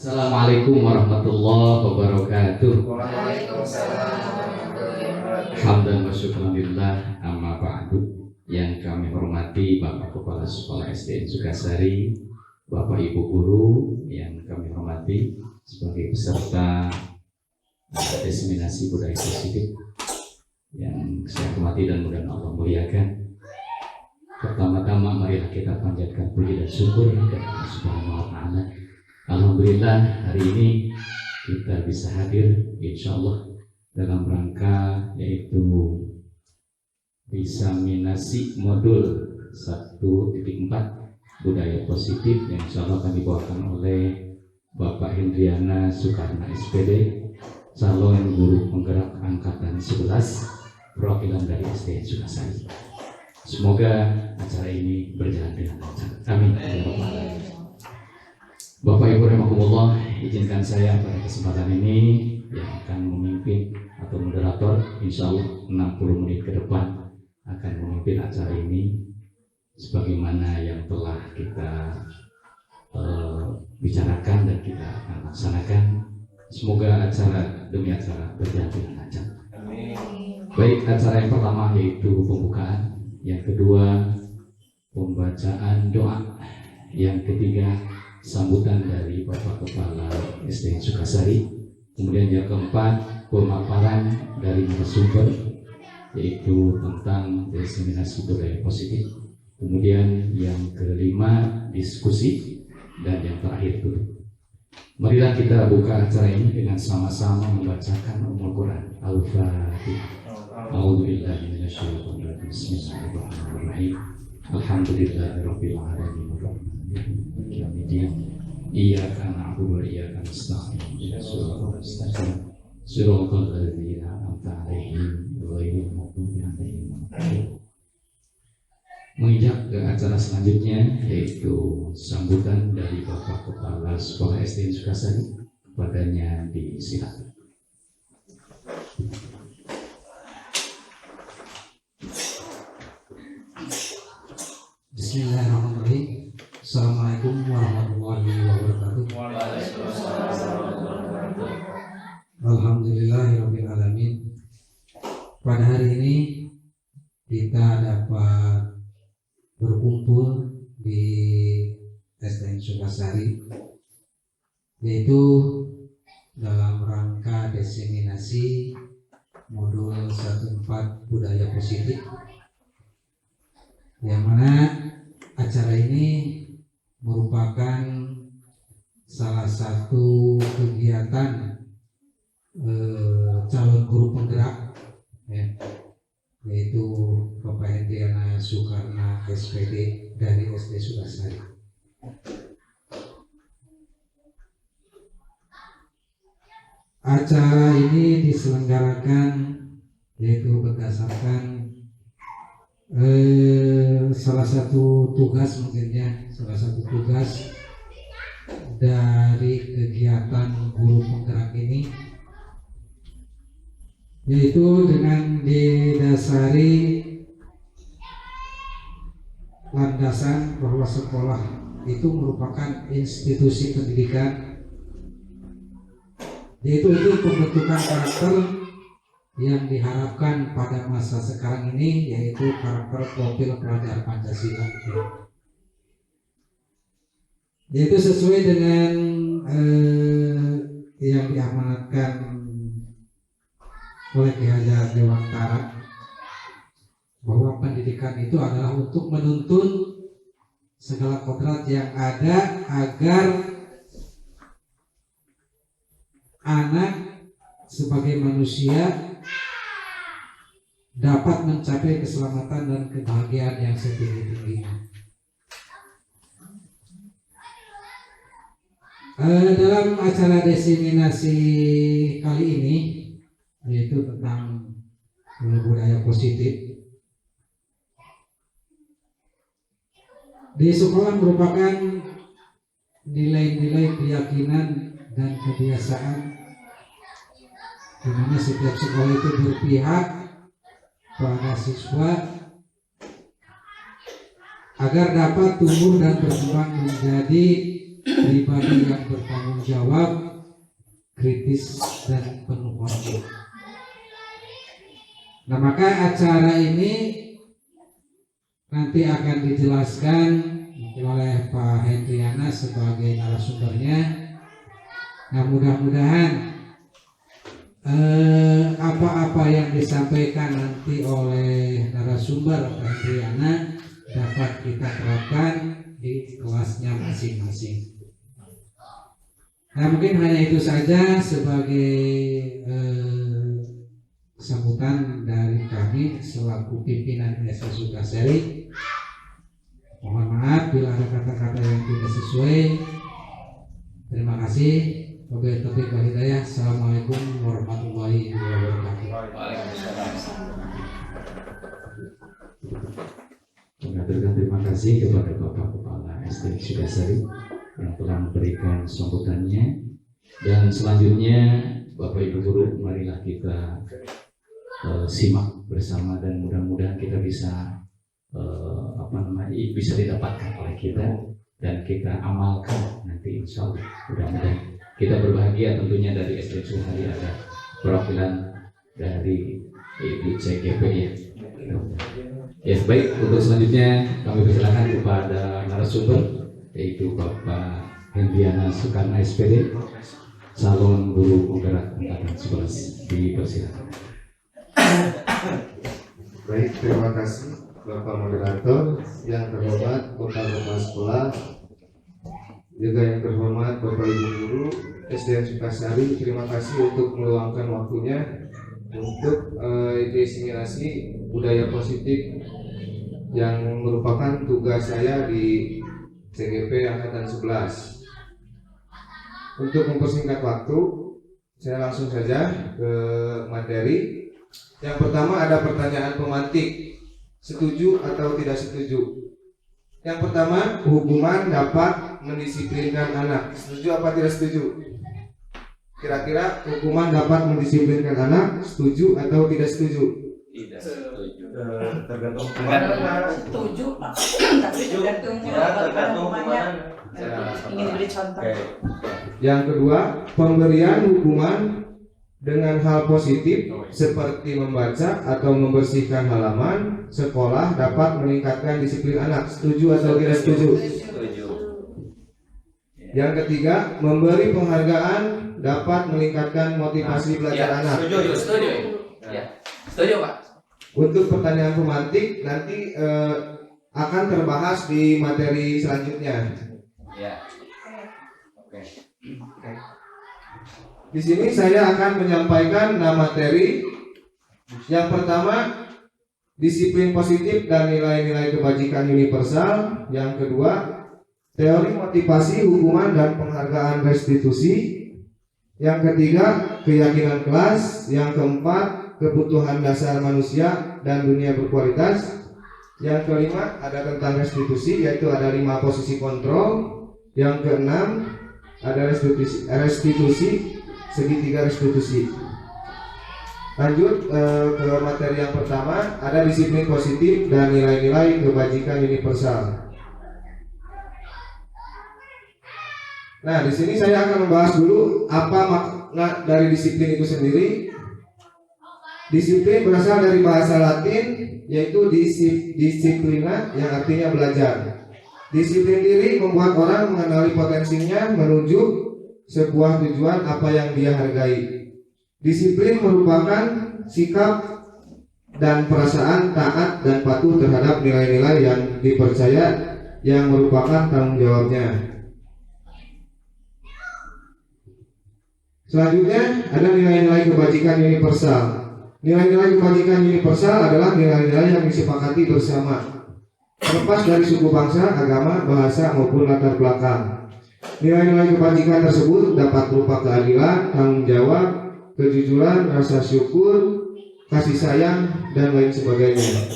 Assalamualaikum warahmatullahi wabarakatuh. Waalaikumsalam warahmatullahi wabarakatuh. Hamdan wa syukran lillah, amma ba'du. Yang kami hormati Bapak Kepala Sekolah SDN Sukasari, Bapak Ibu Guru yang kami hormati sebagai peserta diseminasi budaya positif yang saya hormati dan mudah-mudahan Allah muliakan. Pertama-tama marilah kita panjatkan puji dan syukur kepada Allah Subhanahu wa Ta'ala. Alhamdulillah hari ini kita bisa hadir insya Allah dalam rangka yaitu diseminasi modul 1.4 budaya positif yang insya Allah akan dibawakan oleh Bapak Hendriana Soekarna SPD, calon guru penggerak angkatan 11 perwakilan dari SDN Sukasari. Semoga acara ini berjalan dengan lancar. Amin. Bapak Ibu rahimakumullah, izinkan saya pada kesempatan ini yang akan memimpin atau moderator insya Allah 60 menit ke depan akan memimpin acara ini sebagaimana yang telah kita bicarakan dan kita akan laksanakan. Semoga acara demi acara berjalan dengan lancar. Baik, acara yang pertama yaitu pembukaan, yang kedua pembacaan doa, yang ketiga sambutan dari Bapak Kepala SDN Sukasari, kemudian yang keempat pemaparan dari narasumber yaitu tentang diseminasi budaya positif, kemudian yang kelima diskusi, dan yang terakhir tutup. Marilah kita buka acara ini dengan sama-sama membacakan Al-Quran. Al-Fatihah. A'udzubillahi minasyaitonir rajim. Bismillahirrahmanirrahim. Alhamdulillahirabbil alamin. Iyyaka na'budu wa iyyaka nasta'in. Ihdinas siratal mustaqim. Siratal ladzina an'amta 'alaihim ghairil maghdubi 'alaihim waladdallin. Menginjak ke acara selanjutnya yaitu sambutan dari Bapak Kepala Sekolah SDN Sukasari, kepadanya disilakan. Bismillahirrahmanirrahim. Assalamualaikum warahmatullahi wabarakatuh. Waalaikumsalam warahmatullahi wabarakatuh. Alhamdulillahirabbil alamin. Pada hari ini kita dapat berkumpul di SDN Sukasari yaitu dalam rangka diseminasi modul 1.4 budaya positif, yang mana acara ini merupakan salah satu kegiatan calon guru penggerak ya, yaitu Bapak Hendriana Soekarna SPD dari SD Sukasari. Acara ini diselenggarakan yaitu berdasarkan salah satu tugas dari kegiatan guru penggerak ini, yaitu dengan didasari landasan bahwa sekolah itu merupakan institusi pendidikan, yaitu untuk pembentukan karakter yang diharapkan pada masa sekarang ini, yaitu karakter profil pelajar Pancasila, yaitu sesuai dengan yang diamanatkan oleh Ki Hajar Dewantara, bahwa pendidikan itu adalah untuk menuntun segala kodrat yang ada agar anak sebagai manusia dapat mencapai keselamatan dan kebahagiaan yang setinggi-tingginya. Dalam acara diseminasi kali ini, yaitu tentang budaya positif, di sekolah merupakan nilai-nilai keyakinan dan kebiasaan di mana setiap sekolah itu berpihak pada siswa agar dapat tumbuh dan berkembang menjadi pribadi yang bertanggung jawab, kritis dan penuh hormat. Nah, maka acara ini nanti akan dijelaskan oleh Pak Hendriana sebagai narasumbernya. Nah, mudah-mudahan apa-apa yang disampaikan nanti oleh narasumber Pak Hendriana dapat kita terapkan di kelasnya masing-masing. Nah, mungkin hanya itu saja sebagai sambutan dari kami selaku pimpinan SDN Sukasari. Mohon maaf bila ada kata-kata yang tidak sesuai. Terima kasih. Wabillahi taufiq wal hidayah. Assalamualaikum warahmatullahi wabarakatuh. Mengaturkan terima kasih kepada Bapak Kepala SDN Sukasari yang telah memberikan sambutannya, dan selanjutnya Bapak Ibu Guru, marilah kita simak bersama dan mudah-mudahan kita bisa bisa didapatkan oleh kita dan kita amalkan nanti, insya Allah. Mudah-mudahan kita berbahagia tentunya dari SDN Sukasari ada perwakilan dari Ibu CGP ya. Ya, baik, untuk selanjutnya kami persilakan kepada narasumber yaitu Bapak Hendriana Soekarno SPD, calon guru penggerak angkatan 11. Dipersilakan. Baik, terima kasih Bapak Moderator, yang terhormat Kepala Sekolah, juga yang terhormat Bapak Ibu Guru SDN Sukasari. Terima kasih untuk meluangkan waktunya untuk diseminasi budaya positif yang merupakan tugas saya di CGP Angkatan 11. Untuk mempersingkat waktu, saya langsung saja ke materi. Yang pertama ada pertanyaan pemantik, setuju atau tidak setuju. Yang pertama, hukuman dapat mendisiplinkan anak. Setuju apa tidak setuju? Kira-kira hukuman dapat mendisiplinkan anak, setuju atau tidak setuju? Tidak setuju. Tergantung Setuju, Pak. Tapi tergantung hukumannya. Ingin diberi contoh. Yang kedua, pemberian hukuman dengan hal positif seperti membaca atau membersihkan halaman sekolah dapat meningkatkan disiplin anak. Setuju atau tidak setuju? Setuju. Yang ketiga, memberi penghargaan dapat meningkatkan motivasi belajar anak. Setuju. Ya, setuju Pak. Untuk pertanyaan pemantik nanti akan terbahas di materi selanjutnya. Ya. Oke. Di sini saya akan menyampaikan 6 materi. Yang pertama, disiplin positif dan nilai-nilai kebajikan universal. Yang kedua, teori motivasi, hukuman dan penghargaan restitusi. Yang ketiga, keyakinan kelas. Yang keempat, kebutuhan dasar manusia dan dunia berkualitas. Yang kelima, ada tentang restitusi, yaitu ada 5 posisi kontrol. Yang keenam, ada restitusi segitiga restitusi. Lanjut ke materi yang pertama, ada disiplin positif dan nilai-nilai kebajikan universal. Nah, di sini saya akan membahas dulu apa makna dari disiplin itu sendiri. Disiplin berasal dari bahasa Latin, yaitu disiplina, yang artinya belajar. Disiplin diri membuat orang mengenali potensinya menuju sebuah tujuan apa yang dia hargai. Disiplin merupakan sikap dan perasaan taat dan patuh terhadap nilai-nilai yang dipercaya yang merupakan tanggung jawabnya. Selanjutnya ada nilai-nilai kebajikan universal. Nilai-nilai kebajikan universal adalah nilai-nilai yang disepakati bersama, terlepas dari suku bangsa, agama, bahasa maupun latar belakang. Nilai-nilai kebajikan tersebut dapat berupa keadilan, tanggung jawab, kejujuran, rasa syukur, kasih sayang, dan lain sebagainya.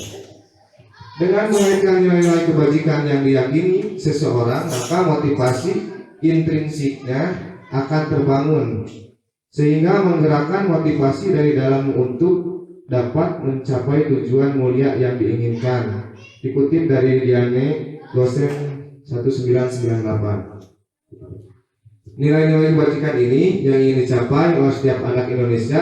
Dengan mengaitkan nilai-nilai kebajikan yang diyakini seseorang, maka motivasi intrinsiknya akan terbangun, sehingga menggerakkan motivasi dari dalam untuk dapat mencapai tujuan mulia yang diinginkan. Dikutip dari Diane Dosen 1998. Nilai-nilai kebajikan ini yang ingin dicapai oleh setiap anak Indonesia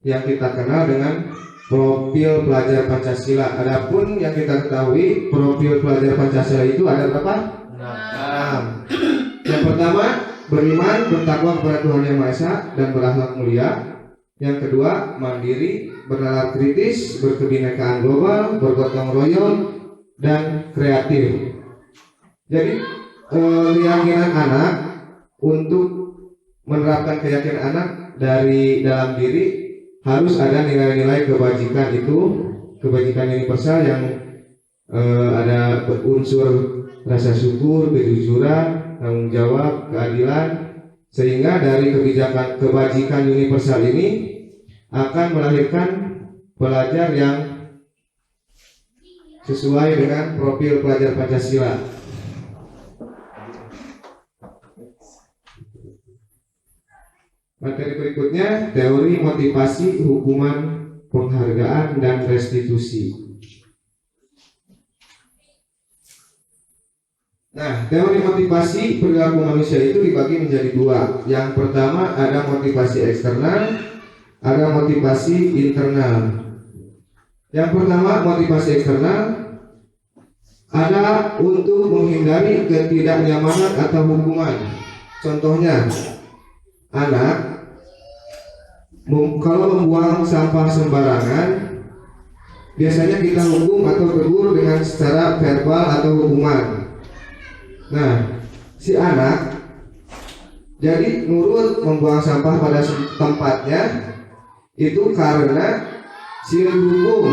yang kita kenal dengan profil pelajar Pancasila. Adapun yang kita ketahui profil pelajar Pancasila itu ada berapa? 6. Yang pertama, beriman, bertakwa kepada Tuhan Yang Maha Esa dan berakhlak mulia. Yang kedua, mandiri, bernalar kritis, berkebinekaan global, bergotong royong, dan kreatif. Jadi keyakinan anak untuk menerapkan keyakinan anak dari dalam diri harus ada nilai-nilai kebajikan itu, kebajikan universal yang ada unsur rasa syukur, kejujuran, tanggung jawab, keadilan, sehingga dari kebajikan universal ini akan melahirkan pelajar yang sesuai dengan profil pelajar Pancasila. Materi berikutnya, teori motivasi, hukuman, penghargaan, dan restitusi. Nah, teori motivasi perilaku manusia itu dibagi menjadi dua. Yang pertama ada motivasi eksternal, ada motivasi internal. Yang pertama motivasi eksternal ada untuk menghindari ketidaknyamanan atau hukuman. Contohnya, anak kalau membuang sampah sembarangan, biasanya kita hukum atau tegur dengan secara verbal atau hukuman. Nah, si anak jadi nurut membuang sampah pada tempatnya itu karena si hukum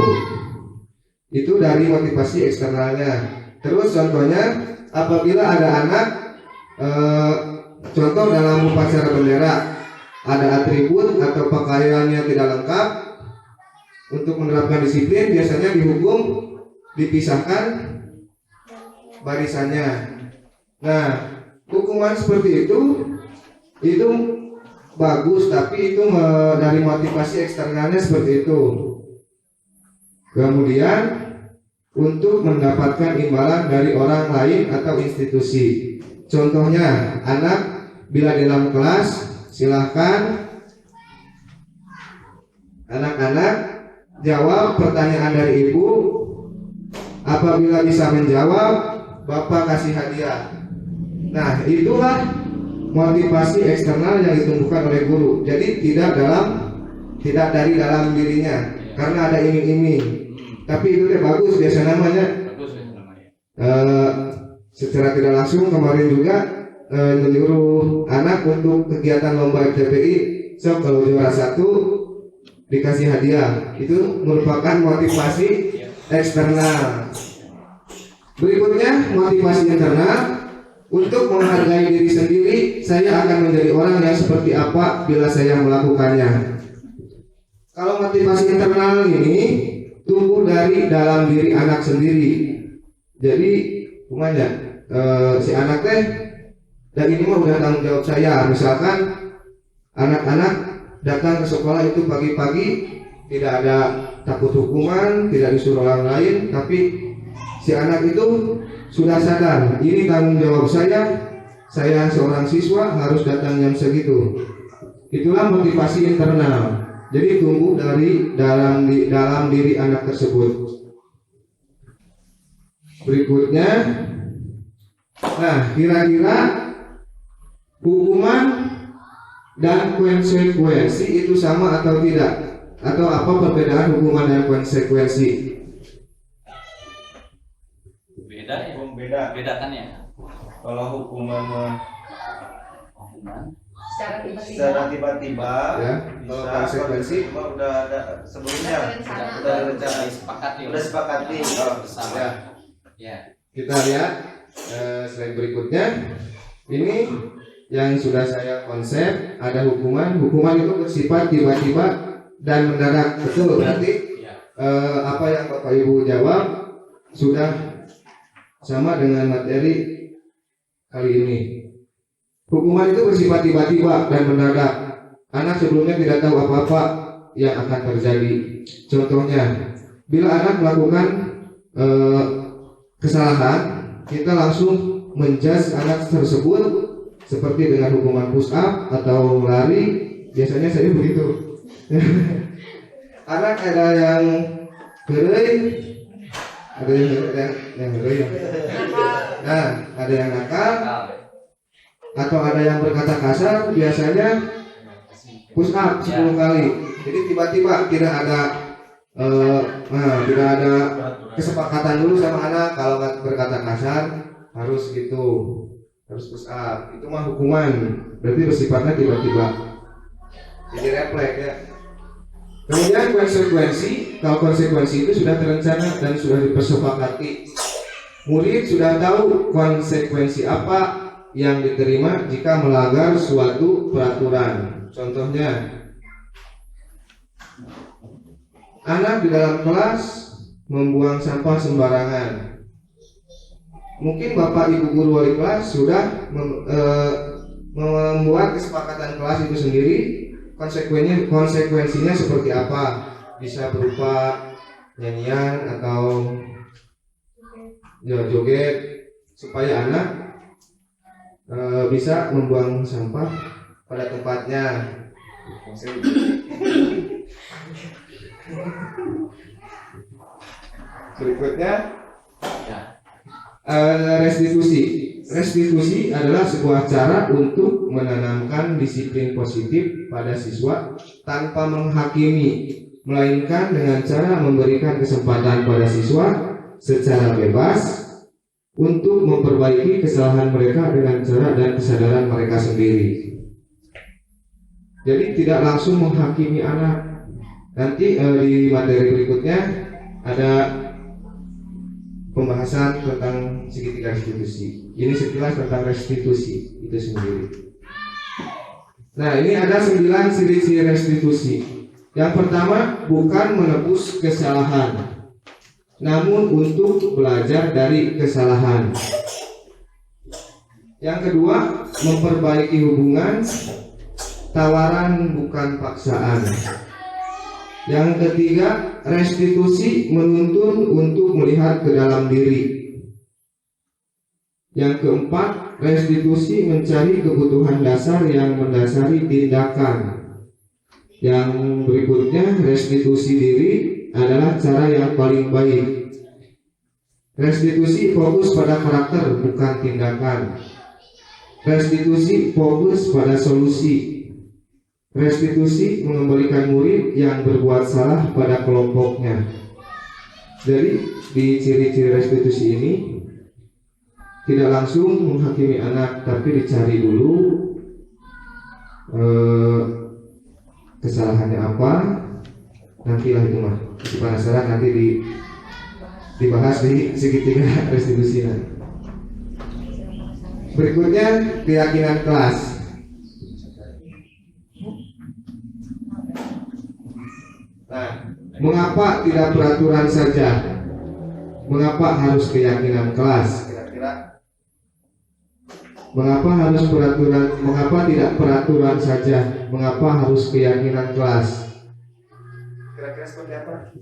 itu dari motivasi eksternalnya. Terus contohnya apabila ada anak contoh dalam upacara bendera ada atribut atau pakaian yang tidak lengkap, untuk menerapkan disiplin biasanya dihukum dipisahkan barisannya. Nah, hukuman seperti itu bagus, tapi itu dari motivasi eksternalnya seperti itu. Kemudian untuk mendapatkan imbalan dari orang lain atau institusi. Contohnya, anak bila di dalam kelas silahkan anak-anak jawab pertanyaan dari ibu. Apabila bisa menjawab, bapak kasih hadiah. Nah, itulah motivasi eksternal yang ditumbuhkan oleh guru. Jadi tidak dari dalam dirinya, karena ada iming-iming. Tapi itu bagus, biasa namanya. Secara tidak langsung kemarin juga menyuruh anak untuk kegiatan lomba FTPI. So kalau juara 1 dikasih hadiah. Itu merupakan motivasi eksternal. Berikutnya motivasi internal. Untuk menghargai diri sendiri, saya akan menjadi orang yang seperti apa bila saya melakukannya. Kalau motivasi internal ini tumbuh dari dalam diri anak sendiri. Jadi, umumnya si anak dan ini mah udah tanggung jawab saya. Misalkan anak-anak datang ke sekolah itu pagi-pagi, tidak ada takut hukuman, tidak disuruh orang lain, tapi si anak itu sudah sadar, ini tanggung jawab saya seorang siswa harus datang jam segitu. Itulah motivasi internal. Jadi tumbuh dari dalam diri anak tersebut. Berikutnya, nah kira-kira hukuman dan konsekuensi itu sama atau tidak? Atau apa perbedaan hukuman dan konsekuensi? Beda kan ya. Kalau hukuman secara tiba-tiba Ya, kalau konsekuensi udah ada sebelumnya, udah rencana Sepakati. udah sepakati. Bersama. Ya. kita lihat slide berikutnya. Ini yang sudah saya konsep, ada hukuman itu bersifat tiba-tiba dan mendadak. Betul, berarti apa yang Bapak Ibu jawab sudah sama dengan materi kali ini. Hukuman itu bersifat tiba-tiba dan mendadak. Anak sebelumnya tidak tahu apa-apa yang akan terjadi. Contohnya, bila anak melakukan kesalahan, kita langsung menjudge anak tersebut seperti dengan hukuman push up atau lari, biasanya saya begitu. Anak ada yang gerei, ada yang gerei. Nah, ada yang nakal atau ada yang berkata kasar, biasanya push up 10 kali. Jadi tiba-tiba tidak ada kesepakatan dulu sama anak, kalau nggak berkata kasar harus gitu, harus push up. Itu mah hukuman, berarti bersifatnya tiba-tiba, jadi refleks ya. Kemudian konsekuensi, kalau konsekuensi itu sudah terencana dan sudah disepakati, murid sudah tahu konsekuensi apa yang diterima jika melanggar suatu peraturan. Contohnya, anak di dalam kelas membuang sampah sembarangan. Mungkin bapak ibu guru wali kelas sudah membuat kesepakatan kelas itu sendiri. Konsekuensinya seperti apa? Bisa berupa nyanyian atau joget supaya anak bisa membuang sampah pada tempatnya. Berikutnya restitusi. Restitusi adalah sebuah cara untuk menanamkan disiplin positif pada siswa tanpa menghakimi, melainkan dengan cara memberikan kesempatan pada siswa secara bebas untuk memperbaiki kesalahan mereka dengan cara dan kesadaran mereka sendiri. Jadi tidak langsung menghakimi anak. Nanti di materi berikutnya ada pembahasan tentang segitiga restitusi. Ini sekilas tentang restitusi itu sendiri. Nah, ini ada 9 ciri-ciri restitusi. Yang pertama, bukan menebus kesalahan, namun untuk belajar dari kesalahan. Yang kedua, memperbaiki hubungan, tawaran bukan paksaan. Yang ketiga, restitusi menuntun untuk melihat ke dalam diri. Yang keempat, restitusi mencari kebutuhan dasar yang mendasari tindakan. Yang berikutnya, restitusi diri adalah cara yang paling baik. Restitusi fokus pada karakter bukan tindakan. Restitusi fokus pada solusi. Restitusi mengembalikan murid yang berbuat salah pada kelompoknya. Jadi di ciri-ciri restitusi ini tidak langsung menghakimi anak, tapi dicari dulu kesalahannya apa. Nantilah itu mah, penasaran nanti dibahas di segitiga restitusi. Berikutnya keyakinan kelas. Nah, mengapa tidak peraturan saja? Mengapa harus keyakinan kelas? Kira-kira mengapa harus peraturan? Mengapa tidak peraturan saja? Mengapa harus keyakinan kelas? Kira-kira seperti apa?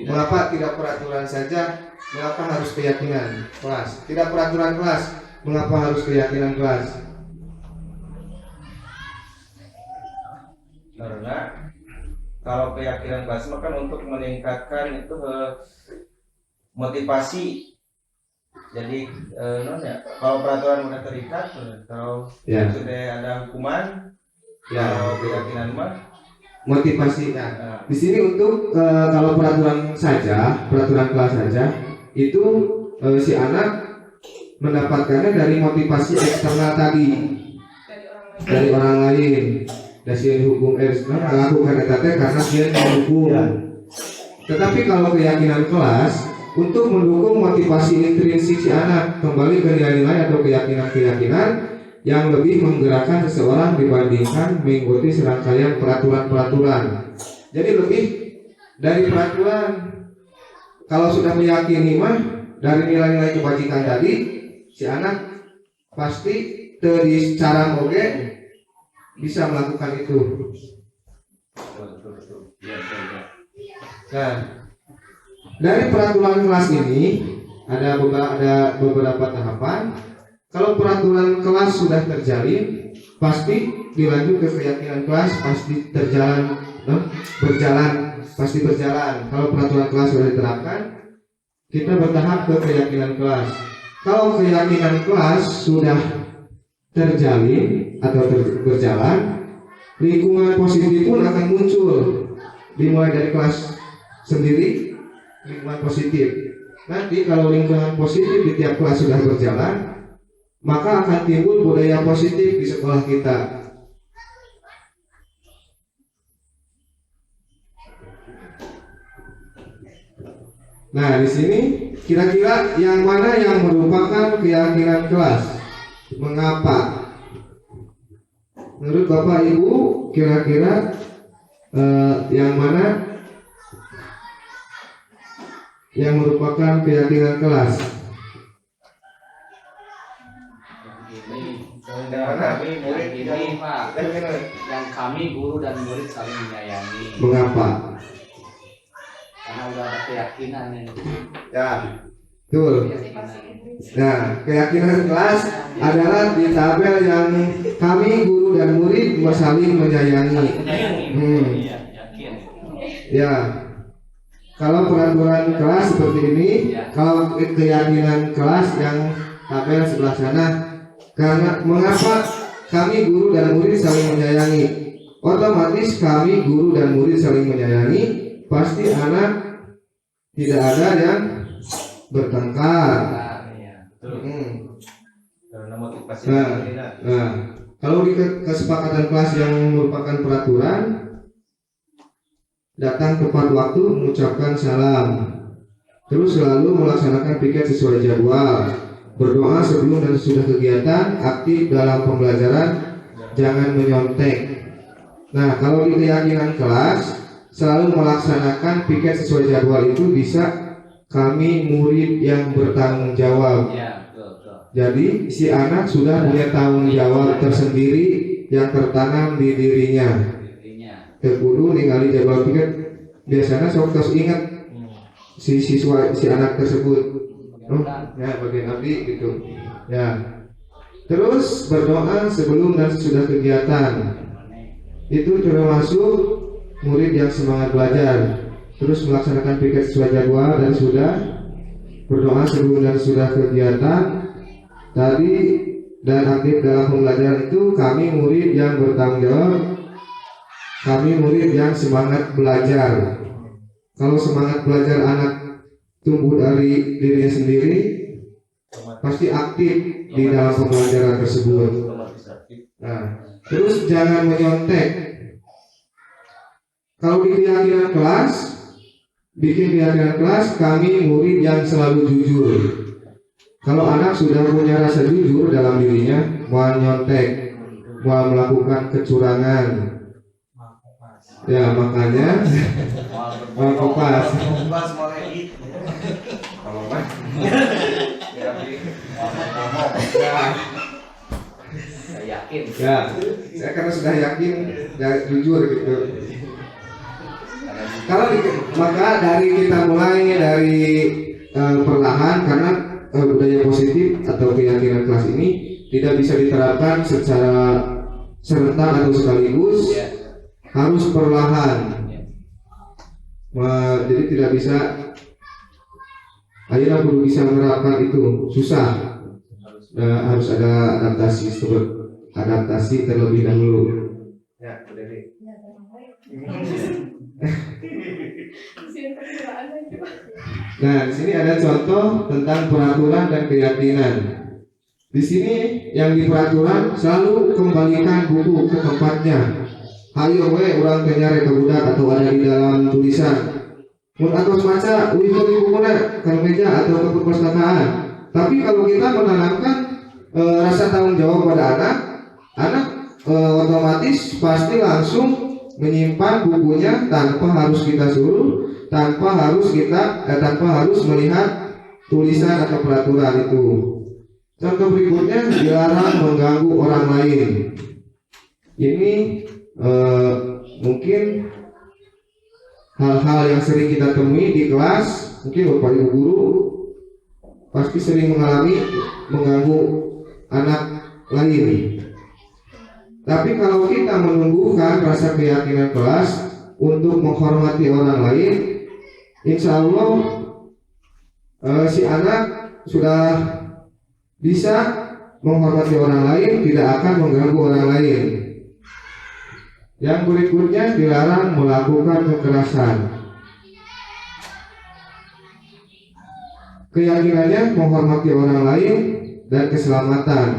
Mengapa tidak peraturan saja? Mengapa harus keyakinan kelas? Tidak peraturan kelas. Mengapa harus keyakinan kelas? Karena kalau keyakinan kelas kan untuk meningkatkan itu motivasi. Jadi kalau peraturan sudah terikat, kalau sudah ada hukuman, kalau keyakinan mah motivasi. Di sini untuk kalau peraturan kelas saja itu si anak mendapatkannya dari motivasi eksternal tadi, dari orang lain. Dasar hukum melakukan etate karena dia mendukung. Tetapi kalau keyakinan kelas untuk mendukung motivasi intrinsik si anak, kembali ke nilai-nilai atau keyakinan-keyakinan yang lebih menggerakkan seseorang dibandingkan mengikuti serangkaian peraturan-peraturan. Jadi lebih dari peraturan. Kalau sudah meyakini mah dari nilai-nilai kebajikan tadi, si anak pasti dari cara moge bisa melakukan itu. Nah, dari peraturan kelas ini ada beberapa tahapan. Kalau peraturan kelas sudah terjalin, pasti dilanjut ke keyakinan kelas, pasti berjalan. Kalau peraturan kelas sudah diterapkan, kita bertahap ke keyakinan kelas. Kalau keyakinan kelas sudah terjalin atau berjalan, lingkungan positif pun akan muncul. Dimulai dari kelas sendiri, lingkungan positif. Nanti kalau lingkungan positif di tiap kelas sudah berjalan, maka akan timbul budaya positif di sekolah kita. Nah, di sini kira-kira yang mana yang merupakan keyakinan kelas? Mengapa? Menurut Bapak Ibu, kira-kira yang mana yang merupakan keyakinan kelas? Yang kami murid ini Pak, yang kami guru dan murid saling menyayangi. Mengapa? Karena udah ada keyakinan ini. Ya, betul. Nah, keyakinan kelas adalah di tabel yang kami guru dan murid saling menyayangi. Iya, yakin. Ya, kalau peraturan kelas seperti ini, kalau keyakinan kelas yang tabel sebelah sana, karena mengapa kami guru dan murid saling menyayangi? Otomatis kami guru dan murid saling menyayangi, pasti anak tidak ada yang bertengkar. Karena motivasi Nah, kalau di kesepakatan kelas yang merupakan peraturan, datang tepat waktu mengucapkan salam, terus selalu melaksanakan piket sesuai jadwal, berdoa sebelum dan sesudah kegiatan, aktif dalam pembelajaran, jangan menyontek. Nah, kalau di keyakinan kelas selalu melaksanakan piket sesuai jadwal itu bisa kami murid yang bertanggung jawab. Iya, betul. Jadi si anak sudah punya tanggung jawab tersendiri yang tertanam di dirinya. Terkudu ningali jadwal piket, biasanya sok terus ingat si siswa, si anak tersebut. Ya, bagian abdi gitu. Ya. Terus berdoa sebelum dan sesudah kegiatan. Itu termasuk murid yang semangat belajar. Terus melaksanakan piket sesuai jadwal dan sudah berdoa sebelum dan sesudah kegiatan. Tadi dan aktif dalam pembelajaran itu kami murid yang bertanggung jawab. Kami murid yang semangat belajar. Kalau semangat belajar anak tumbuh dari dirinya sendiri, pasti aktif di dalam pembelajaran tersebut. Nah, terus jangan menyontek. Kalau di keyakinan kelas, bikin keyakinan kelas kami murid yang selalu jujur. Kalau anak sudah punya rasa jujur dalam dirinya, mau nyontek, mau melakukan kecurangan, ya makanya mau kopas. Saya yakin. Ya, saya karena sudah yakin dan jujur gitu. Maka dari kita mulai dari perlahan, karena budaya positif atau keyakinan kelas ini tidak bisa diterapkan secara serentak atau sekaligus, harus perlahan. Jadi tidak bisa akhirnya perlu bisa menerapkan itu susah. Harus ada adaptasi terlebih dahulu. Ya, udah deh. Nah, di sini ada contoh tentang peraturan dan keyakinan. Di sini yang di peraturan selalu kembalikan buku ke tempatnya. Hayo we urang teh nyare ka budak atau ada di dalam tulisan. Mun atos maca uih ke bukuna ka meja atau ke perpustakaan. Tapi kalau kita menanamkan rasa tanggung jawab pada anak otomatis pasti langsung menyimpan bukunya tanpa harus kita suruh, tanpa harus melihat tulisan atau peraturan itu. Contoh berikutnya, dilarang mengganggu orang lain. Ini mungkin hal-hal yang sering kita temui di kelas. Mungkin Bapak Ibu guru pasti sering mengalami mengganggu anak lain. Tapi kalau kita menumbuhkan rasa keyakinan kelas untuk menghormati orang lain, insya Allah si anak sudah bisa menghormati orang lain, tidak akan mengganggu orang lain. Yang berikutnya, dilarang melakukan kekerasan. Keyakinannya menghormati orang lain dan keselamatan.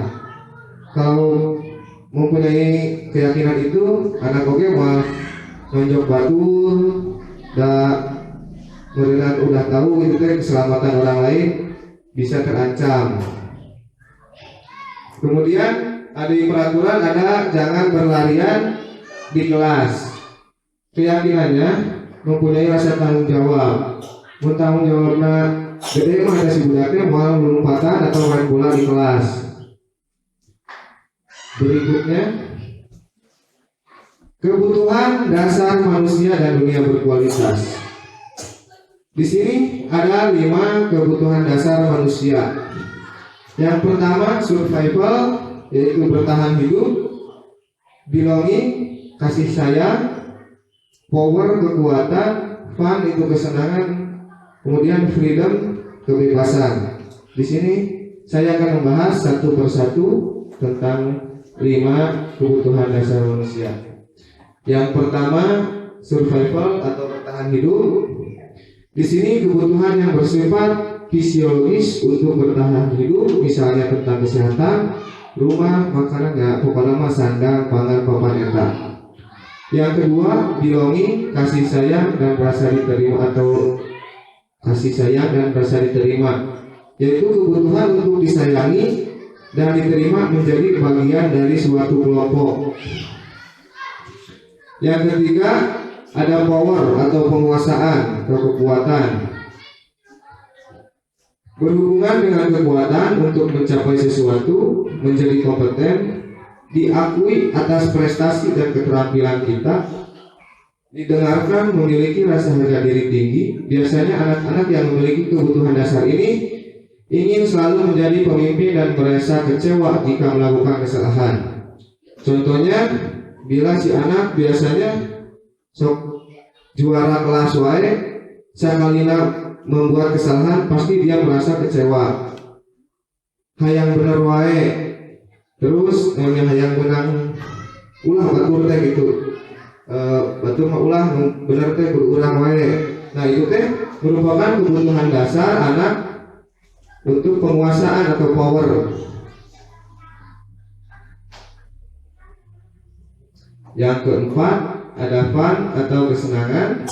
Kalau mempunyai keyakinan itu, anak oke mau nonjok batur, dan udah tahu itu keselamatan orang lain bisa terancam. Kemudian ada peraturan, ada jangan berlarian di kelas. Keyakinannya mempunyai rasa tanggung jawab. Bertanggung jawabnya gede mah ada si budaknya mau lompatan atau main bola di kelas. Berikutnya, kebutuhan dasar manusia dan dunia berkualitas. Di sini ada 5 kebutuhan dasar manusia. Yang pertama survival, yaitu bertahan hidup, belonging, kasih sayang, power, kekuatan, fun itu kesenangan, kemudian freedom, kebebasan. Di sini saya akan membahas satu persatu tentang 5 kebutuhan dasar manusia. Yang pertama survival atau bertahan hidup. Di sini kebutuhan yang bersifat fisiologis untuk bertahan hidup, misalnya tentang kesehatan, rumah, makanan, ya pokoknya mah sandang, pangan, papan eta. Yang kedua, belonging, kasih sayang dan rasa diterima atau kasih sayang dan rasa diterima, yaitu kebutuhan untuk disayangi dan diterima menjadi bagian dari suatu kelompok. Yang ketiga, ada power atau penguasaan atau kekuatan, berhubungan dengan kekuatan untuk mencapai sesuatu, menjadi kompeten, diakui atas prestasi dan keterampilan kita, didengarkan, memiliki rasa harga diri tinggi. Biasanya anak-anak yang memiliki kebutuhan dasar ini ingin selalu menjadi pemimpin dan merasa kecewa jika melakukan kesalahan. Contohnya, bila si anak biasanya sok juara kelas wae, sakalina membuat kesalahan pasti dia merasa kecewa. Hayang bener wae, terus hayang menang ulah batur teh gitu. Batur mah ulah bener teh berurang wae. Nah itu teh merupakan kebutuhan dasar anak untuk penguasaan atau power. Yang keempat, ada fun atau kesenangan,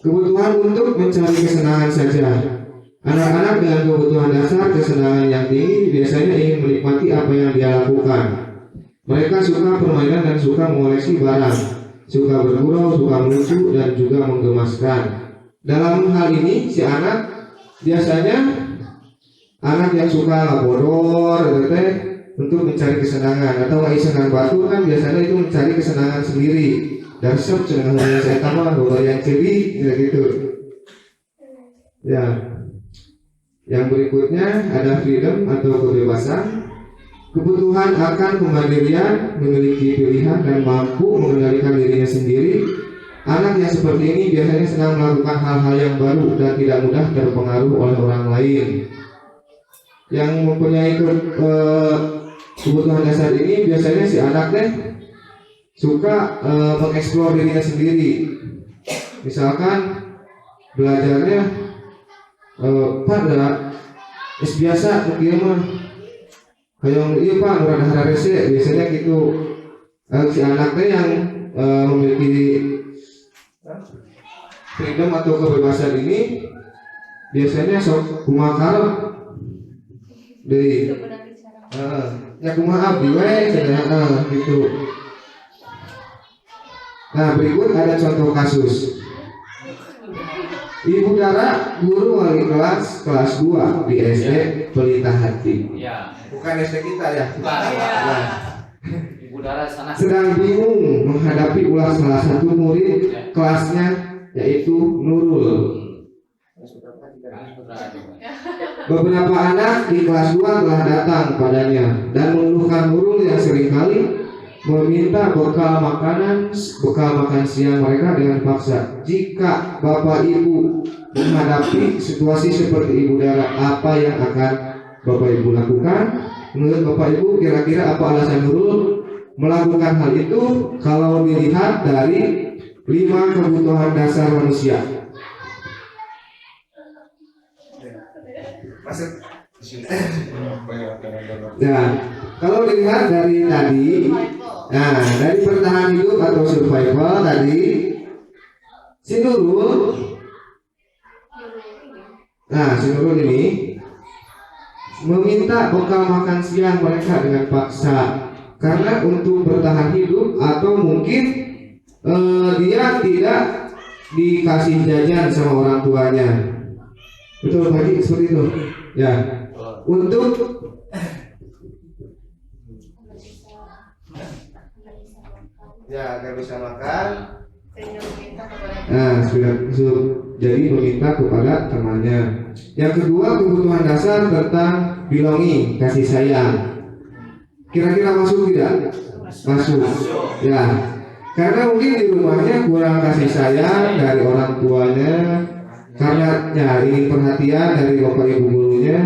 kebutuhan untuk mencari kesenangan saja. Anak-anak dengan kebutuhan dasar kesenangan yang tinggi biasanya ingin menikmati apa yang dia lakukan. Mereka suka permainan dan suka mengoleksi barang, suka bergurau, suka melucu dan juga menggemaskan. Dalam hal ini si anak biasanya anak yang suka labodor untuk mencari kesenangan, atau isengan batu kan biasanya itu mencari kesenangan sendiri. Dasar cenah saya tambah bola yang ciri gitu. Ya. Yang berikutnya ada freedom atau kebebasan, kebutuhan akan kemandirian, memiliki pilihan dan mampu mengendalikan dirinya sendiri. Anak yang seperti ini biasanya senang melakukan hal-hal yang baru dan tidak mudah terpengaruh oleh orang lain. Yang mempunyai kebutuhan dasar ini biasanya si anak suka mengeksplor dirinya sendiri. Misalkan belajarnya pada biasa mungkin mah kayak iya pak murah hararese biasanya gitu. Si anaknya yang memiliki freedom atau kebebasan ini biasanya sok kumakar dari ya kumaha abdi we gitu. Nah berikut ada contoh kasus. Ibu Dara guru wali kelas 2 di SD Pelita Hati. Ya. Bukan SD kita ya. Bukan. Ibu Dara sana. Sedang bingung menghadapi ulah salah satu murid kelasnya yaitu Nurul. Beberapa anak di kelas 2 telah datang padanya dan mengeluhkan Nurul yang seringkali meminta bekal makan siang mereka dengan paksa. Jika Bapak Ibu menghadapi situasi seperti Ibu Dara, apa yang akan Bapak Ibu lakukan? Menurut Bapak Ibu, kira-kira apa alasan Nurul melakukan hal itu kalau dilihat dari 5 kebutuhan dasar manusia? Nah, kalau dilihat dari tadi, dari bertahan hidup atau survival tadi, si Nurul ini meminta bekal makan siang mereka dengan paksa karena untuk bertahan hidup, atau mungkin dia tidak dikasih jajan sama orang tuanya. Betul Pak Haji, seperti itu ya, untuk agar bisa makan. Jadi meminta kepada temannya. Yang kedua, kebutuhan dasar tentang belonging, kasih sayang. Kira-kira masuk tidak? Masuk. Ya, karena mungkin di rumahnya kurang kasih sayang dari orang tuanya, karena ingin perhatian dari bapak ibu gurunya,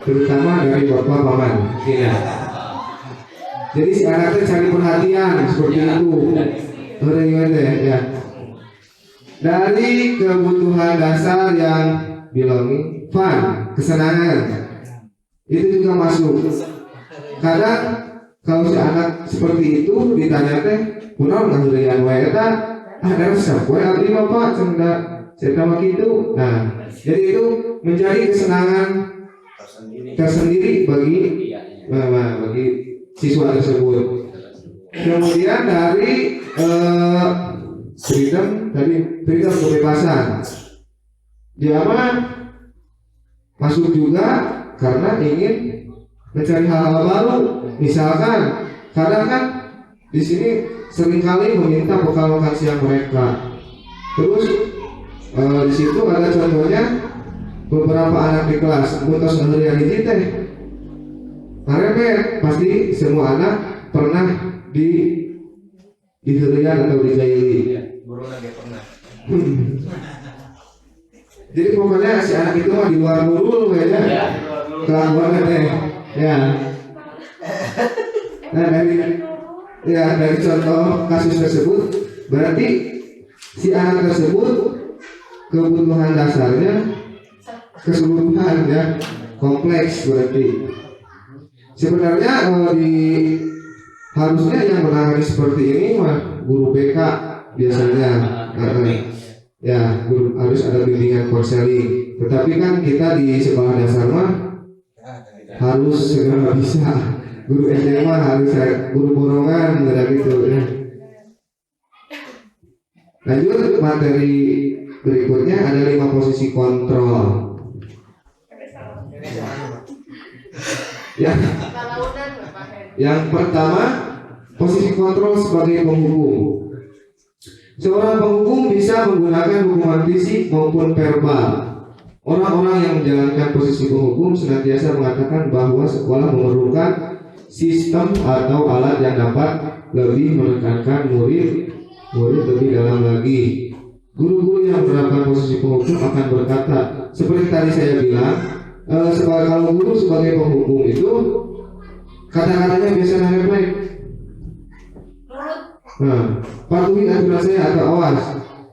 terutama dari bapak paman. Ya. Jadi si anaknya cari perhatian seperti itu. Ya. Dari kebutuhan dasar yang belonging, fun, kesenangan, itu juga masuk. Kadang kalau si anak seperti itu ditanya teh, kunaon ngaheurean wae eta? Ada resep wae abdi mah Pak, cenah cerita mah kitu. Nah, jadi itu menjadi kesenangan tersendiri bagi siswa tersebut. Kemudian dari freedom kebebasan, dia mah masuk juga karena ingin mencari hal-hal baru. Misalkan kadang kan di sini seringkali meminta bekal makan siang mereka. Terus di situ ada contohnya beberapa anak di kelas muntos ngeheurean hiji teh. Karena pasti semua anak pernah diheurean atau dijaili. Guru lagi pernah. Jadi pokoknya si anak itu mah di luar Nurul kayaknya. Kelakuannya teh. Ya. Nah dari contoh kasus tersebut, berarti si anak tersebut kebutuhan dasarnya keseluruhan ya, kompleks berarti. Sebenarnya harusnya yang menangani seperti ini mah guru BK biasanya. Ya, harus ada bimbingan konseling. Tetapi kan kita di sekolah dasar mah harus segera bisa. Guru SD mah harus guru borongan gitu ya. Lanjut materi berikutnya, ada 5 posisi kontrol. Yang pertama, posisi kontrol sebagai penghukum. Seorang penghukum bisa menggunakan hukuman fisik maupun verbal. Orang-orang yang menjalankan posisi penghukum senantiasa mengatakan bahwa sekolah memerlukan sistem atau alat yang dapat lebih menekankan murid lebih dalam lagi. Guru-guru yang menerapkan posisi penghukum akan berkata, seperti tadi saya bilang, kalau guru sebagai penghukum itu kata-katanya biasanya refleks. Patuhi aturan saya atau awas,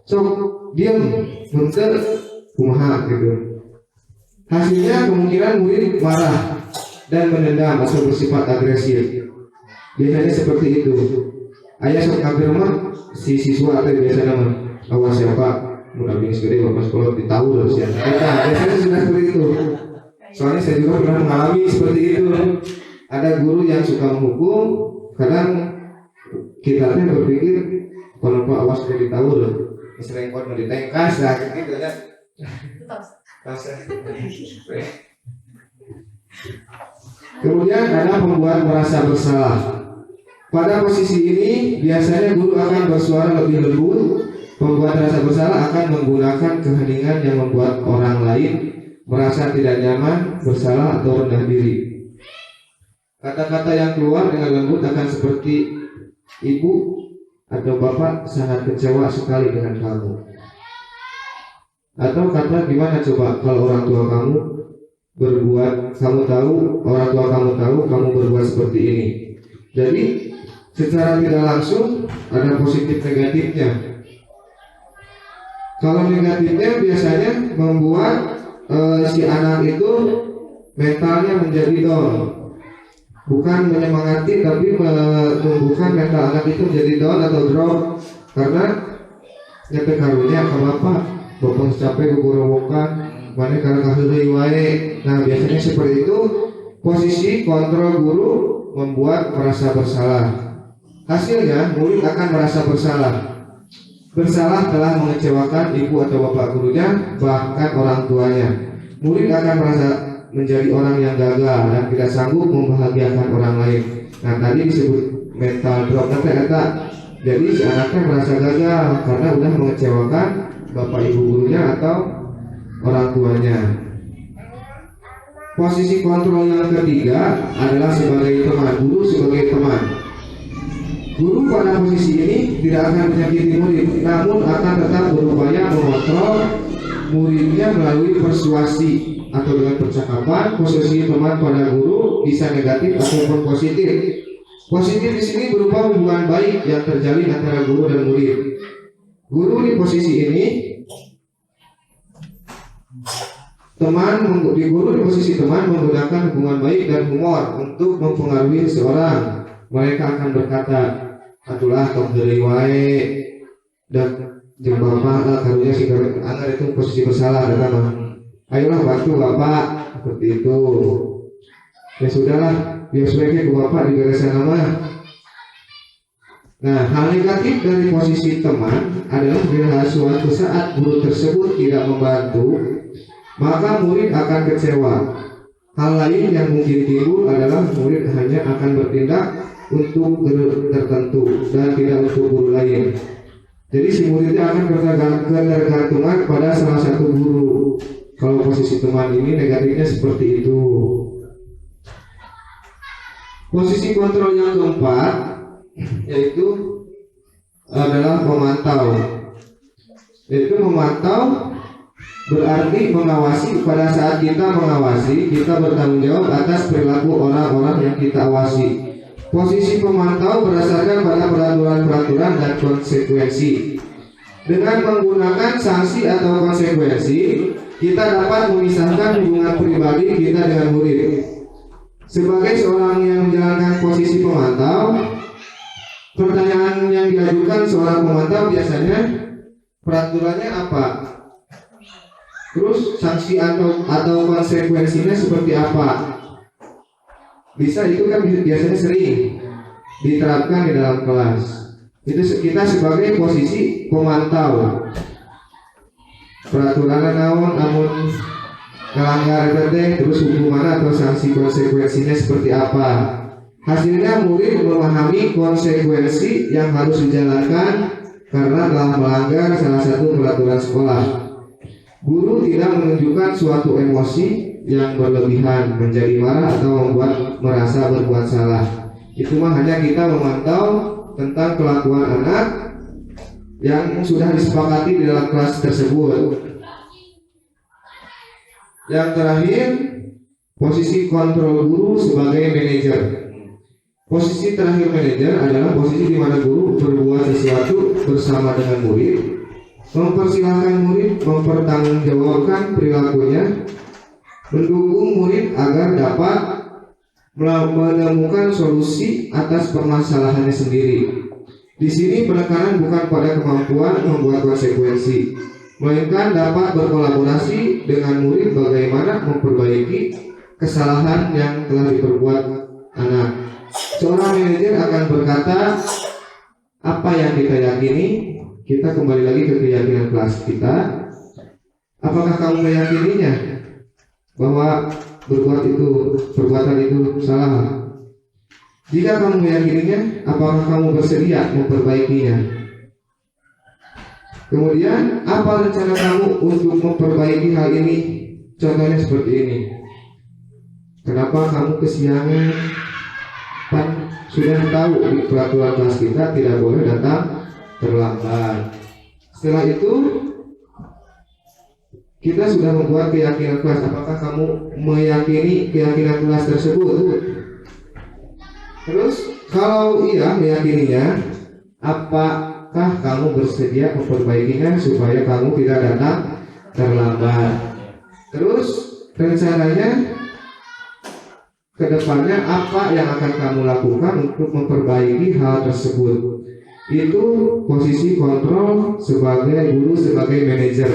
sok diam, mundur, kumaha gitu. Hasilnya kemungkinan murid marah dan menendam atau bersifat agresif. Biasanya seperti itu. Ayah sok kafir mah si siswa atau biasanya mah awas ya Pak, mun abdi gede bapak sekolah ditahu terus ya. Biasanya sudah seperti itu. Soalnya saya juga pernah mengalami seperti itu. Ada guru yang suka menghukum, kadang kita berpikir kalau Pak awas sudah ditahu loh, sering kau mau ditengkas lah gitu ya. Kemudian ada pembuat merasa bersalah. Pada posisi ini biasanya guru akan bersuara lebih lembut Pembuat rasa bersalah akan menggunakan keheningan yang membuat orang lain merasa tidak nyaman, bersalah atau rendah diri. Kata-kata yang keluar dengan lembut akan seperti, ibu atau bapak sangat kecewa sekali dengan kamu. Atau kata, gimana coba kalau orang tua kamu berbuat, orang tua kamu tahu kamu berbuat seperti ini. Jadi secara tidak langsung ada positif negatifnya. Kalau negatifnya biasanya membuat si anak itu mentalnya menjadi down. Bukan menyemangati, tapi menumbuhkan mental anak itu menjadi down atau drop. Karena nyata karunya ke bapak capek kegorowokan, mana karena kahului wae. Nah biasanya seperti itu. Posisi kontrol guru membuat merasa bersalah. Hasilnya murid akan merasa bersalah telah mengecewakan ibu atau bapak gurunya, bahkan orang tuanya. Murid akan merasa menjadi orang yang gagal dan tidak sanggup membahagiakan orang lain. Nah tadi disebut mental drop kata. Jadi si anaknya merasa gagal karena udah mengecewakan bapak ibu gurunya atau orang tuanya. Posisi kontrol yang ketiga adalah sebagai teman. Guru sebagai teman. Guru pada posisi ini tidak akan menyakiti murid, namun akan tetap berupaya mengontrol muridnya melalui persuasi atau dengan percakapan. Posisi teman pada guru bisa negatif ataupun positif. Positif di sini berupa hubungan baik yang terjalin antara guru dan murid. Guru di posisi ini, guru di posisi teman menggunakan hubungan baik dan humor untuk mempengaruhi seseorang. Mereka akan berkata, atulah tong deui wae dan jeung bapak karunya si anak itu posisi bersalah kata mah. Ayolah bantu bapak seperti itu. Ya sudahlah, biar sebaiknya ke bapak di beresan nama. Nah, hal negatif dari posisi teman adalah bila suatu saat guru tersebut tidak membantu, maka murid akan kecewa. Hal lain yang mungkin timbul adalah murid hanya akan bertindak untuk guru tertentu dan tidak untuk guru lain. Jadi si muridnya akan ketergantungan pada salah satu guru. Kalau posisi teman ini negatifnya seperti itu. Posisi kontrol yang keempat yaitu adalah memantau. Yaitu memantau berarti mengawasi. Pada saat kita mengawasi, kita bertanggung jawab atas perilaku orang-orang yang kita awasi. Posisi pemantau berdasarkan pada peraturan-peraturan dan konsekuensi. Dengan menggunakan sanksi atau konsekuensi, kita dapat memisahkan hubungan pribadi kita dengan murid. Sebagai seorang yang menjalankan posisi pemantau, pertanyaan yang diajukan seorang pemantau biasanya peraturannya apa? Terus sanksi atau konsekuensinya seperti apa? Bisa itu kan biasanya sering diterapkan di dalam kelas. Itu kita sebagai posisi pemantau. Peraturan namun melanggar teh terus hukuman atau sanksi konsekuensinya seperti apa? Hasilnya murid memahami konsekuensi yang harus dijalankan karena telah melanggar salah satu peraturan sekolah. Guru tidak menunjukkan suatu emosi yang berlebihan, menjadi marah atau membuat merasa berbuat salah. Itu mah hanya kita memantau tentang kelakuan anak yang sudah disepakati di dalam kelas tersebut. Yang terakhir, posisi kontrol guru sebagai manajer. Posisi terakhir manajer adalah posisi di mana guru berbuat sesuatu bersama dengan murid, mempersilahkan murid mempertanggungjawabkan perilakunya, mendukung murid agar dapat menemukan solusi atas permasalahannya sendiri. Di sini penekanan bukan pada kemampuan membuat konsekuensi, melainkan dapat berkolaborasi dengan murid bagaimana memperbaiki kesalahan yang telah diperbuat anak. Seorang manajer akan berkata, apa yang kita yakini, kita kembali lagi ke keyakinan kelas kita. Apakah kamu meyakininya bahwa perbuatan itu salah? Jika kamu meyakininya, apakah kamu bersedia memperbaikinya? Kemudian apa rencana kamu untuk memperbaiki hal ini? Contohnya seperti ini. Kenapa kamu kesiangan? Kan sudah tahu di peraturan kelas kita tidak boleh datang terlambat. Setelah itu kita sudah membuat keyakinan kelas. Apakah kamu meyakini keyakinan kelas tersebut? Terus kalau iya meyakininya, apakah kamu bersedia memperbaikinya supaya kamu tidak datang terlambat? Terus rencananya kedepannya apa yang akan kamu lakukan untuk memperbaiki hal tersebut? Itu posisi kontrol sebagai guru, sebagai manajer.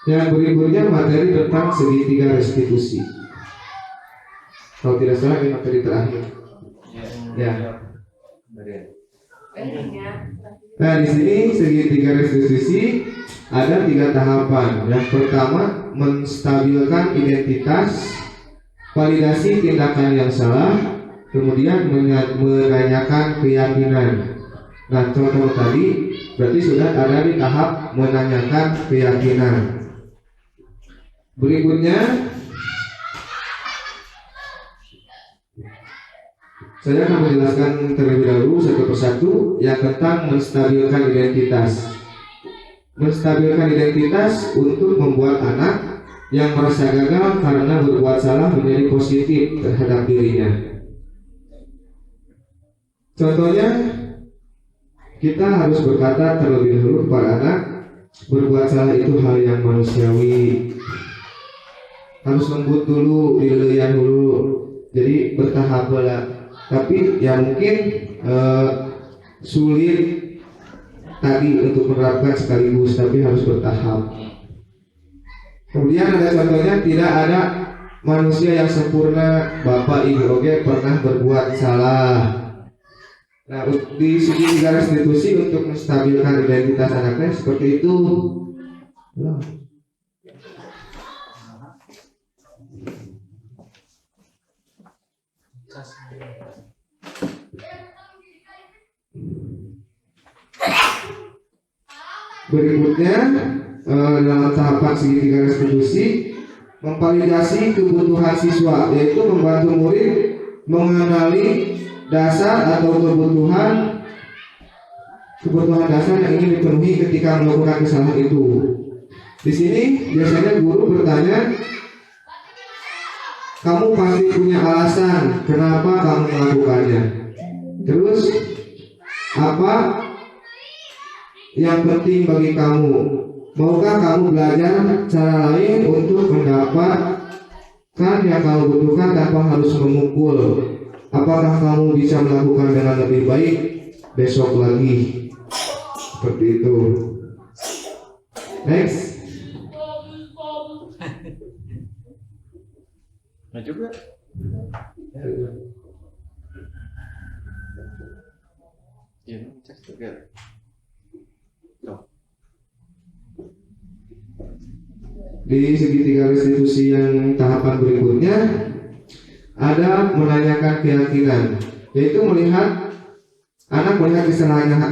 Yang berikutnya materi tentang segitiga restitusi. Kalau tidak salah ini materi terakhir. Ya. Nah, di sini segitiga restitusi ada 3 tahapan. Yang pertama, menstabilkan identitas, validasi tindakan yang salah, kemudian menanyakan keyakinan. Nah, contoh tadi berarti sudah ada di tahap menanyakan keyakinan. Berikutnya saya akan menjelaskan terlebih dahulu satu persatu yang tentang menstabilkan identitas. Menstabilkan identitas untuk membuat anak yang merasa gagal karena berbuat salah menjadi positif terhadap dirinya. Contohnya, kita harus berkata terlebih dahulu kepada anak, berbuat salah itu hal yang manusiawi. Harus lembut dulu, dilelian dulu. Jadi bertahap lah. Tapi ya mungkin sulit tadi untuk menerapkan sekaligus, tapi harus bertahap. Kemudian ada contohnya, tidak ada manusia yang sempurna. Bapak ibu oke pernah berbuat salah. Nah, di segi restitusi untuk menstabilkan identitas anaknya seperti itu. Berikutnya dalam tahapan segitiga restitusi, memvalidasi kebutuhan siswa, yaitu membantu murid mengenali dasar atau kebutuhan dasar yang ingin dipenuhi ketika melakukan kesalahan itu. Di sini biasanya guru bertanya, kamu pasti punya alasan kenapa kamu melakukannya. Terus apa yang penting bagi kamu? Maukah kamu belajar cara lain untuk mendapatkan yang kamu butuhkan tanpa harus memukul? Apakah kamu bisa melakukan dengan lebih baik besok lagi? Seperti itu. Next. Nah juga. Ya, cek juga. Di segitiga restitusi yang tahapan berikutnya ada menanyakan keyakinan, yaitu anak melihat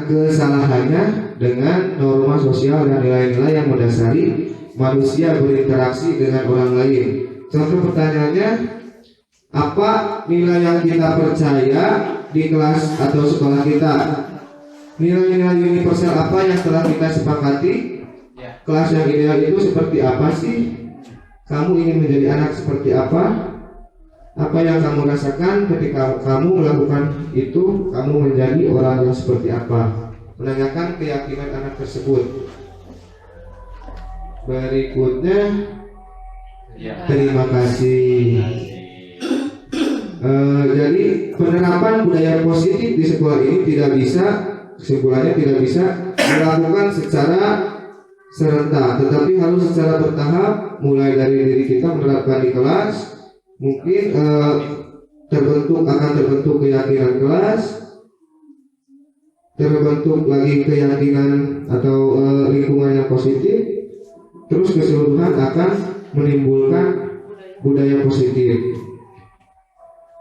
kesalahannya dengan norma sosial dan nilai-nilai yang mendasari manusia berinteraksi dengan orang lain. Contoh pertanyaannya, apa nilai yang kita percaya di kelas atau sekolah kita? Nilai-nilai universal apa yang telah kita sepakati? Kelas yang ideal itu seperti apa sih? Kamu ingin menjadi anak seperti apa? Apa yang kamu rasakan ketika kamu melakukan itu? Kamu menjadi orang yang seperti apa? Menanyakan keyakinan anak tersebut. Berikutnya, terima kasih. Jadi penerapan budaya positif di sekolah ini kesimpulannya tidak bisa dilakukan secara serentak, tetapi harus secara bertahap, mulai dari diri kita menerapkan di kelas. Mungkin akan terbentuk keyakinan kelas, terbentuk lagi keyakinan atau lingkungan yang positif, terus keseluruhan akan menimbulkan budaya positif.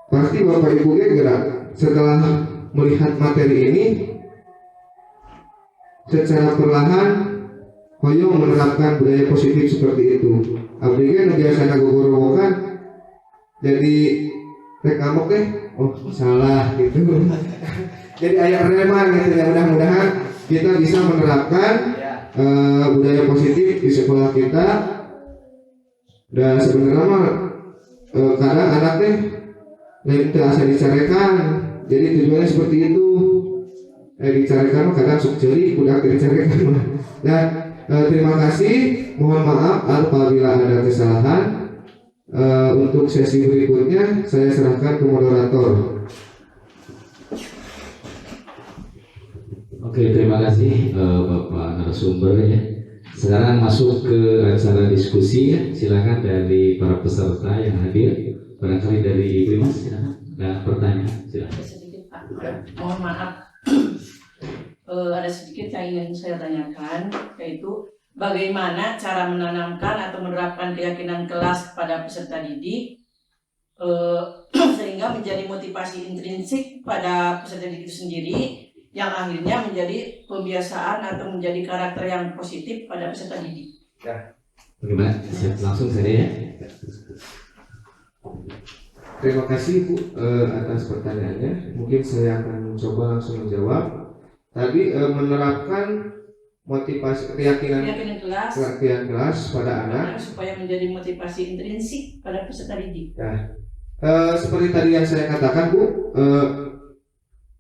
Pasti Bapak Ibu gerak setelah melihat materi ini secara perlahan hoyong menerapkan budaya positif seperti itu. Abdi kan biasanya gogorowokan jadi rekamok deh, oh salah gitu. Jadi ayat reman gitu ya. Mudah-mudahan kita bisa menerapkan budaya positif di sekolah kita. Dan sebenarnya mah kadang anak teh lain terasa dicarekan, jadi tujuannya seperti itu. Dicarekan kadang sok ceri, udah dicarekan. Dan terima kasih, mohon maaf apabila ada kesalahan. Untuk sesi berikutnya saya serahkan ke moderator. Oke, terima kasih Bapak narasumber ya. Sekarang masuk ke acara diskusi ya. Silakan dari para peserta yang hadir. Barangkali dari Ibu Mas, silakan. Nah, pertanyaan, silakan. Sedikit Pak, mohon maaf. Ada sedikit yang ingin saya tanyakan, yaitu bagaimana cara menanamkan atau menerapkan keyakinan kelas pada peserta didik sehingga menjadi motivasi intrinsik pada peserta didik itu sendiri, yang akhirnya menjadi kebiasaan atau menjadi karakter yang positif pada peserta didik. Bagaimana? Siap, langsung saja ya. Terima kasih Bu atas pertanyaannya. Mungkin saya akan mencoba langsung menjawab. Tadi menerapkan motivasi keyakinan kelas pada anak supaya menjadi motivasi intrinsik pada peserta didik. Seperti tadi yang saya katakan Bu,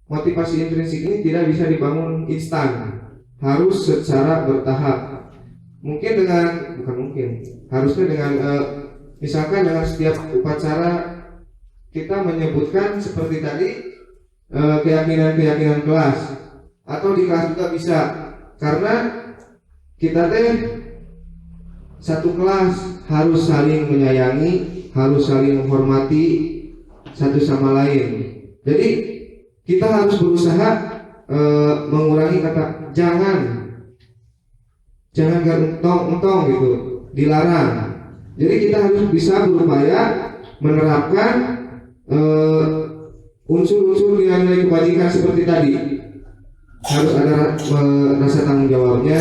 motivasi intrinsik ini tidak bisa dibangun instan, harus secara bertahap. Harusnya dengan misalkan dengan setiap upacara kita menyebutkan seperti tadi keyakinan kelas, atau di kelas juga bisa, karena kita satu kelas harus saling menyayangi, harus saling menghormati satu sama lain. Jadi kita harus berusaha mengurangi kata jangan entong gitu, dilarang. Jadi kita harus bisa berupaya menerapkan unsur-unsur nilai-nilai kebajikan seperti tadi. Harus ada rasa tanggung jawabnya,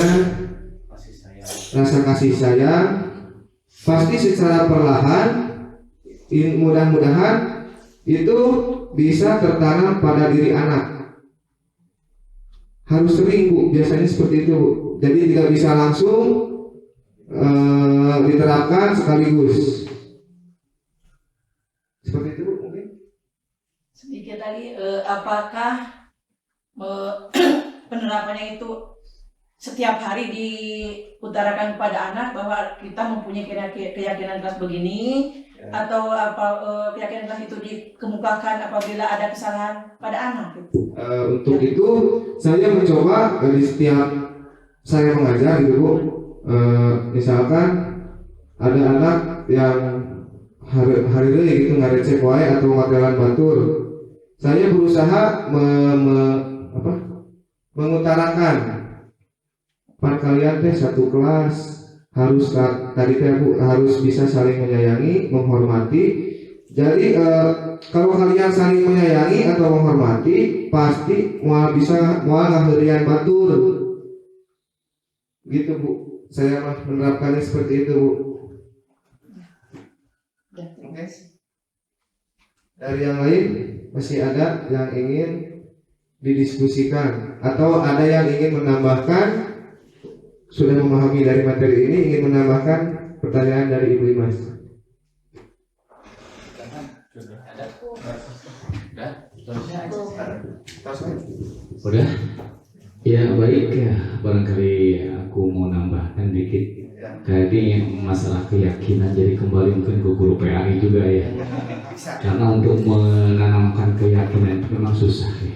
rasa kasih sayang. Pasti secara perlahan, mudah-mudahan itu bisa tertanam pada diri anak. Harus sering Bu, biasanya seperti itu Bu. Jadi tidak bisa langsung diterapkan sekaligus. Seperti itu Bu mungkin. Sedikit lagi, apakah penerapannya itu setiap hari diutarakan kepada anak bahwa kita mempunyai keyakinan kelas begini, atau keyakinan kelas itu dikemukakan apabila ada kesalahan pada anak? Untuk itu saya mencoba di setiap saya mengajar gitu Bu, misalkan ada anak yang hari ini gitu ngarecek wae atau ngatelan batur, saya berusaha mengutarakan pan kalian satu kelas harus tadi Bu harus bisa saling menyayangi, menghormati. Jadi kalau kalian saling menyayangi atau menghormati, pasti mau ngaheureun batur gitu Bu. Saya menerapkannya seperti itu Bu. Oke. Dari yang lain masih ada yang ingin didiskusikan atau ada yang ingin menambahkan, sudah memahami dari materi ini, ingin menambahkan pertanyaan dari Ibu Imas? Udah? Ya baik ya, barangkali aku mau nambahkan dikit. Tadi masalah keyakinan, jadi kembali mungkin ke guru PAI juga ya. Karena untuk menanamkan keyakinan itu memang susah ya.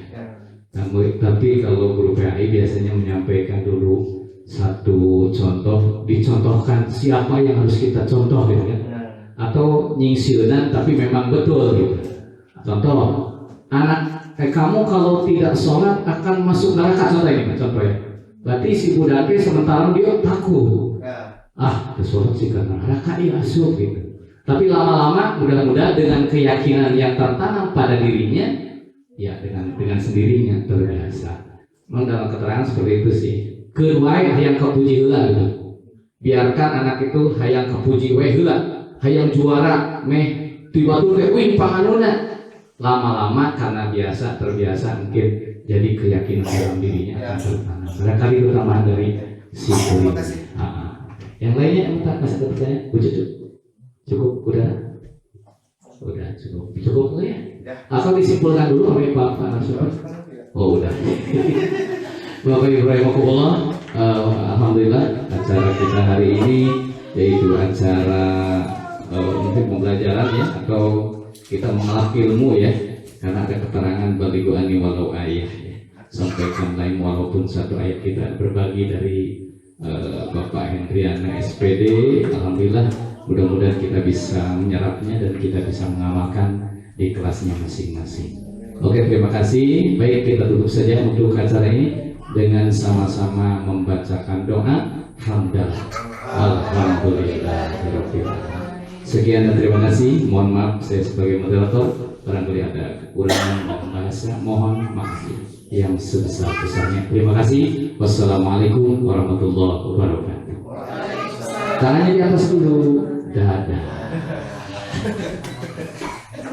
Tapi kalau guru PAI biasanya menyampaikan dulu satu contoh, dicontohkan siapa yang harus kita contoh gitu kan, atau nyingsiunan tapi memang betul gitu. Contoh, kamu kalau tidak sholat akan masuk neraka, contoh ya. Berarti si budaknya sementara dia takut, sholat sih karena neraka dia masuk gitu. Tapi lama-lama mudah-mudahan dengan keyakinan yang tertanam pada dirinya, Ya dengan sendirinya terbiasa. Memang dalam keterangan seperti itu sih. Kedua hayang kepuji heula gitu. Biarkan anak itu hayang kepuji we heula, hayang juara meh tiba-tiba wih panganuna. Lama-lama karena terbiasa mungkin jadi keyakinan dalam dirinya akan bertanam. Barangkali itu tambahan dari si kulit. Yang lainnya entah masih ada pertanyaan? Cukup udah cukup ya. Asal disimpulkan dulu oleh Pak Narasumber. Oh udah. Bapak Ibu rahimakumullah, alhamdulillah acara kita hari ini yaitu acara mungkin pembelajaran ya atau kita mengalami ilmu ya, karena ada keterangan baligu ani walau ayat ya. Sampaikan lain walaupun satu ayat kita berbagi dari Bapak Hendriana SPD. Alhamdulillah, mudah-mudahan kita bisa menyerapnya dan kita bisa mengamalkan di kelasnya masing-masing. Oke, terima kasih. Baik, kita tutup saja untuk acara ini dengan sama-sama membacakan doa hamdalah. Alhamdulillahirabbil alamin. Sekian dan terima kasih. Mohon maaf saya sebagai moderator barangkali ada kekurangan dalam bahasa, mohon maaf yang sebesar-besarnya. Terima kasih. Wassalamualaikum warahmatullahi wabarakatuh. Tangannya di atas dulu. Dadah.